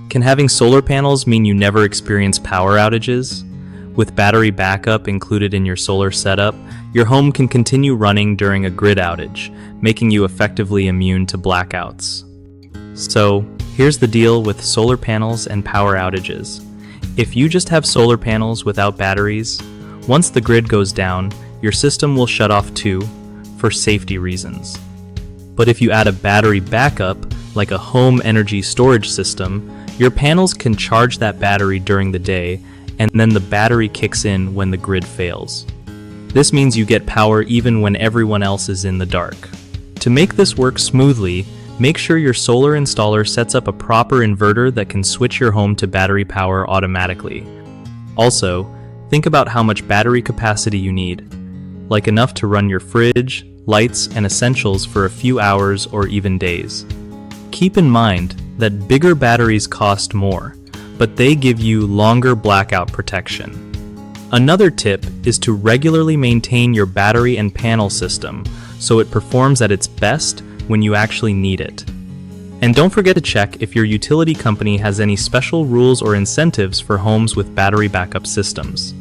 Can having solar panels mean you never experience power outages? With battery backup included in your solar setup, your home can continue running during a grid outage, making you effectively immune to blackouts. So, here's the deal with solar panels and power outages. If you just have solar panels without batteries, once the grid goes down, your system will shut off too, for safety reasons. But if you add a battery backup, like a home energy storage system, your panels can charge that battery during the day, and then the battery kicks in when the grid fails. This means you get power even when everyone else is in the dark. To make this work smoothly, make sure your solar installer sets up a proper inverter that can switch your home to battery power automatically. Also, think about how much battery capacity you need, like enough to run your fridge, lights, and essentials for a few hours or even days. Keep in mind that bigger batteries cost more, but they give you longer blackout protection. Another tip is to regularly maintain your battery and panel system so it performs at its best when you actually need it. And don't forget to check if your utility company has any special rules or incentives for homes with battery backup systems.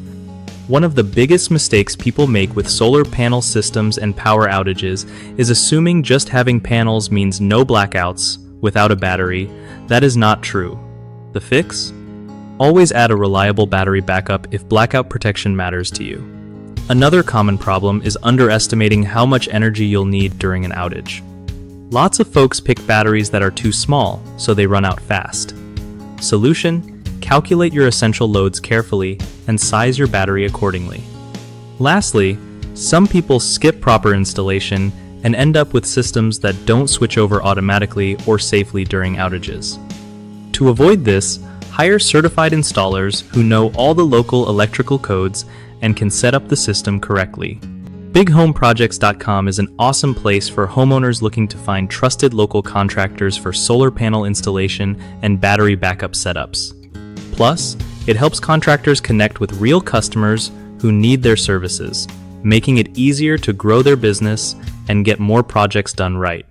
One of the biggest mistakes people make with solar panel systems and power outages is assuming just having panels means no blackouts without a battery. That is not true. The fix? Always add a reliable battery backup if blackout protection matters to you. Another common problem is underestimating how much energy you'll need during an outage. Lots of folks pick batteries that are too small, so they run out fast. Solution: calculate your essential loads carefully and size your battery accordingly. Lastly, some people skip proper installation and end up with systems that don't switch over automatically or safely during outages. To avoid this, hire certified installers who know all the local electrical codes and can set up the system correctly. BigHomeProjects.com is an awesome place for homeowners looking to find trusted local contractors for solar panel installation and battery backup setups. Plus, it helps contractors connect with real customers who need their services, making it easier to grow their business and get more projects done right.